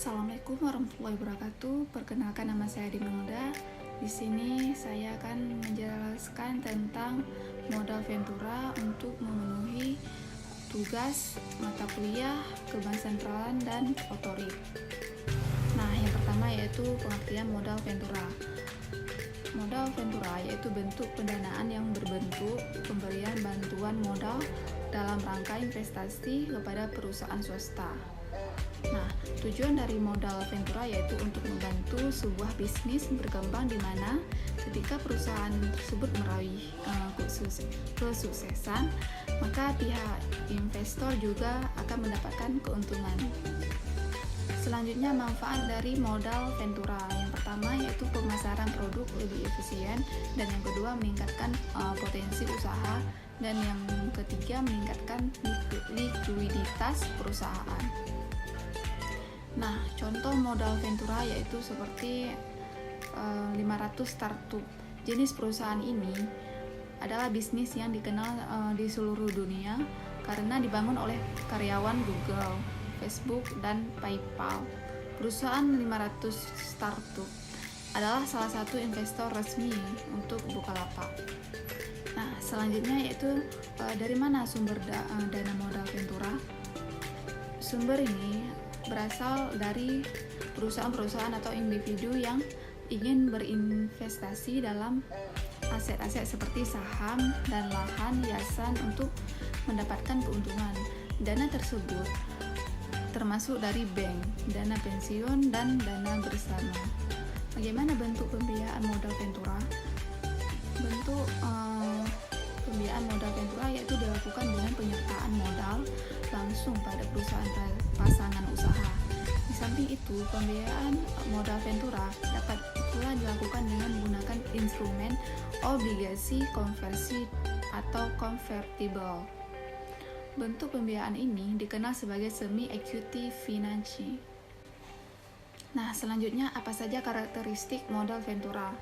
Assalamualaikum warahmatullahi wabarakatuh. Perkenalkan, nama saya Dinolda. Di sini saya akan menjelaskan tentang modal Ventura untuk memenuhi tugas mata kuliah kebansentralan dan otorik. Nah, yang pertama yaitu pengertian modal Ventura. Modal Ventura yaitu bentuk pendanaan yang berbentuk pemberian bantuan modal dalam rangka investasi kepada perusahaan swasta. Nah, tujuan dari modal Ventura yaitu untuk membantu sebuah bisnis berkembang di mana ketika perusahaan tersebut meraih kesuksesan, maka pihak investor juga akan mendapatkan keuntungan. Selanjutnya, manfaat dari modal Ventura. Yang pertama yaitu pemasaran produk lebih efisien, dan yang kedua meningkatkan potensi usaha, dan yang ketiga meningkatkan likuiditas perusahaan. Nah, contoh modal Ventura yaitu seperti 500 startup. Jenis perusahaan ini adalah bisnis yang dikenal di seluruh dunia karena dibangun oleh karyawan Google, Facebook, dan PayPal. Perusahaan 500 startup adalah salah satu investor resmi untuk Bukalapak. Nah, selanjutnya yaitu dari mana sumber dana modal Ventura? Sumber ini berasal dari perusahaan-perusahaan atau individu yang ingin berinvestasi dalam aset-aset seperti saham dan lahan hiasan untuk mendapatkan keuntungan. Dana tersebut termasuk dari bank, dana pensiun, dan dana bersama. Bagaimana bentuk pembiayaan modal Ventura? Bentuk pembiayaan modal Ventura yaitu dilakukan dengan penyertaan modal langsung pada perusahaan pasangan usaha. Di samping itu, pembiayaan modal Ventura dapat pula dilakukan dengan menggunakan instrumen obligasi konversi atau convertible. Bentuk pembiayaan ini dikenal sebagai semi-equity financing. Nah, selanjutnya apa saja karakteristik modal Ventura?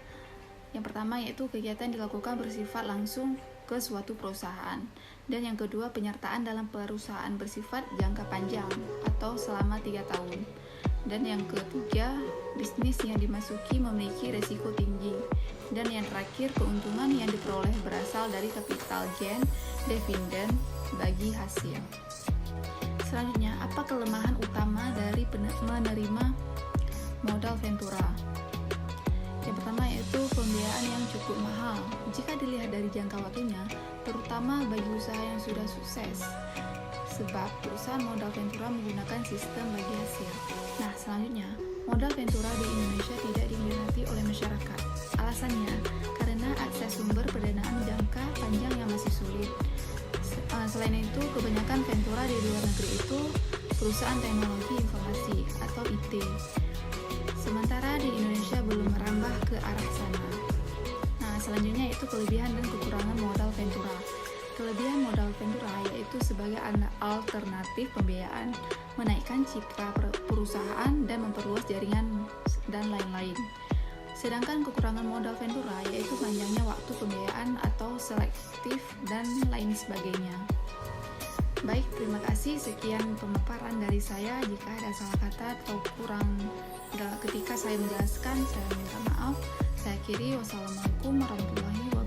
Yang pertama yaitu kegiatan dilakukan bersifat langsung ke suatu perusahaan, dan yang kedua penyertaan dalam perusahaan bersifat jangka panjang atau selama 3 tahun, dan yang ketiga bisnis yang dimasuki memiliki resiko tinggi, dan yang terakhir keuntungan yang diperoleh berasal dari capital gain dividen bagi hasil. Selanjutnya, apa kelemahan utama dari menerima modal Ventura? Yang pertama yaitu pembiayaan yang cukup mahal jika dilihat dari jangka waktunya, terutama bagi usaha yang sudah sukses, sebab perusahaan modal Ventura menggunakan sistem bagi hasil. Nah, selanjutnya, modal Ventura di Indonesia tidak diminati oleh masyarakat. Alasannya, karena akses sumber pendanaan jangka panjang yang masih sulit. Selain itu, kebanyakan Ventura di luar negeri itu perusahaan teknologi informasi atau IT. Sementara di Indonesia belum merambah ke arah sana. Nah, selanjutnya yaitu kelebihan dan kekurangan modal Ventura. Kelebihan modal Ventura yaitu sebagai alternatif pembiayaan, menaikkan citra perusahaan dan memperluas jaringan dan lain-lain. Sedangkan kekurangan modal Ventura yaitu panjangnya waktu pembiayaan atau selektif dan lain sebagainya. Baik, terima kasih. Sekian pemaparan dari saya. Jika ada salah kata atau kurang ketika saya menjelaskan, saya minta maaf. Saya akhiri. Wassalamualaikum warahmatullahi wabarakatuh.